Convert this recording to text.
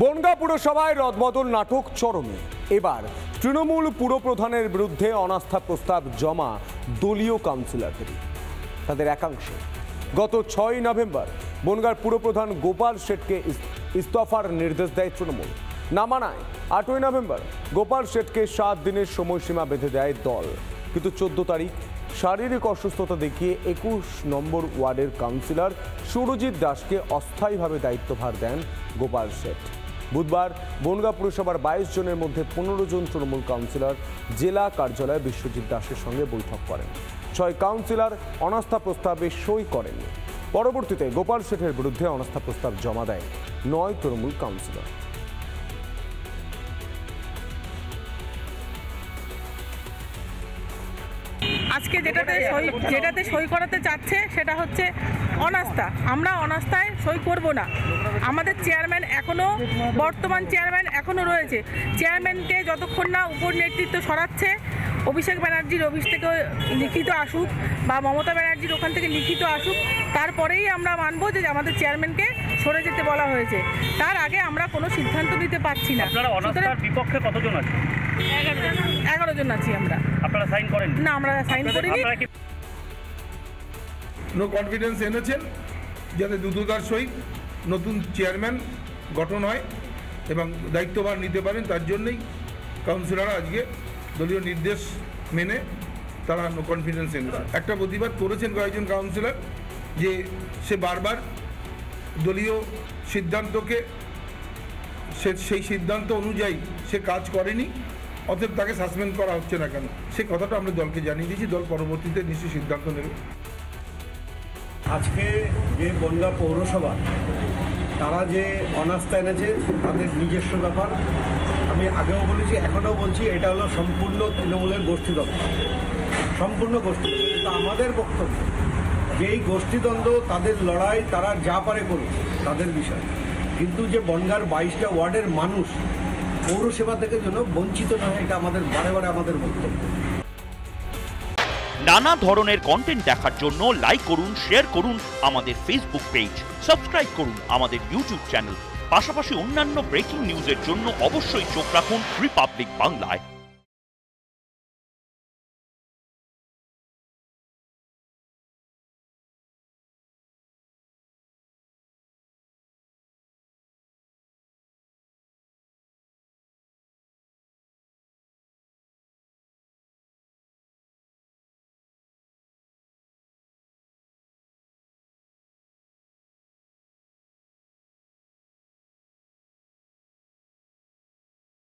বনগাঁ পুরসভায় রদবদল নাটক চরমে। এবার তৃণমূল পুরপ্রধানের বিরুদ্ধে অনাস্থা প্রস্তাব জমা দলীয় কাউন্সিলরদের তাদের একাংশে। গত 6 নভেম্বর বনগাঁর পুরপ্রধান গোপাল শেঠকে ইস্তফার নির্দেশ দেয় তৃণমূল। না মানায় 8 নভেম্বর গোপাল শেঠকে 7 দিনের সময়সীমা বেঁধে দেয় দল। কিন্তু 14 তারিখ শারীরিক অসুস্থতা দেখিয়ে 21 নম্বর ওয়ার্ডের কাউন্সিলর সুরজিৎ দাসকে অস্থায়ীভাবে দায়িত্বভার দেন গোপাল শেঠ। বুধবার বনগাঁ পুরসভার 22 জনের মধ্যে 15 জন তৃণমূল কাউন্সিলর জেলা কার্যালয়ে বিশ্বজিৎ দাসের সঙ্গে বৈঠক করেন। 6 কাউন্সিলর অনাস্থা প্রস্তাবে সই করেননি। পরবর্তীতে গোপাল শেঠের বিরুদ্ধে অনাস্থা প্রস্তাব জমা দেয় 9 তৃণমূল কাউন্সিলর। আজকে যেটাতে সই করাতে চাচ্ছে সেটা হচ্ছে অনাস্থা। আমরা অনাস্থায় সই করব না। আমাদের চেয়ারম্যান এখনো, বর্তমান চেয়ারম্যান এখনো রয়েছে। চেয়ারম্যানকে যতক্ষণ না উপর নেতৃত্ব সরাচ্ছে, অভিষেক ব্যানার্জির অফিস থেকে লিখিত আসুক বা মমতা ব্যানার্জির ওখান থেকে লিখিত আসুক, তারপরেই আমরা মানব যে আমাদের চেয়ারম্যানকে সরে যেতে বলা হয়েছে। তার আগে আমরা কোনো সিদ্ধান্ত নিতে পারছি না। আপনারা অনাস্থার বিপক্ষে কতজন আছে? 11 জন আছি আমরা। আপনারা সাইন করেন? না, আমরা সাইন করিনি। নো কনফিডেন্স এনেছেন যাতে দ্রুততার সহিত নতুন চেয়ারম্যান গঠন হয় এবং দায়িত্বভার নিতে পারেন। তার জন্যই কাউন্সিলররা আজকে দলীয় নির্দেশ মেনে তারা নো কনফিডেন্স এনেছে। একটা প্রতিবাদ করেছেন কয়েকজন কাউন্সিলর যে সে বারবার দলীয় সিদ্ধান্তকে সেই সিদ্ধান্ত অনুযায়ী সে কাজ করেনি, অতএব তাকে সাসপেন্ড করা হচ্ছে না কেন, সে কথাটা আমরা দলকে জানিয়ে দিয়েছি। দল পরবর্তীতে নিশ্চয়ই সিদ্ধান্ত নেবে। আজকে যে বনগাঁ পৌরসভা তারা যে অনাস্থা এনেছে তাদের নিজস্ব ব্যাপার। আমি আগেও বলেছি, এখনও বলছি, এটা হলো সম্পূর্ণ তৃণমূলের গোষ্ঠীদ্বন্দ্ব, সম্পূর্ণ গোষ্ঠীদ্বন্দ্ব। কিন্তু আমাদের বক্তব্য যেই গোষ্ঠীদ্বন্দ্ব, তাদের লড়াই তারা যা পারে করুক, তাদের বিষয়। কিন্তু যে বনগাঁর 22টা ওয়ার্ডের মানুষ পৌরসভা থেকে যেন বঞ্চিত না হয়, এটা আমাদের বারে বারে আমাদের বক্তব্য। নানা ধরনের কন্টেন্ট দেখার জন্য লাইক করুন, শেয়ার করুন আমাদের ফেসবুক পেজ, সাবস্ক্রাইব করুন আমাদের ইউটিউব চ্যানেল। পাশাপাশি অন্যান্য ব্রেকিং নিউজের জন্য অবশ্যই চোখ রাখুন রিপাবলিক বাংলায়।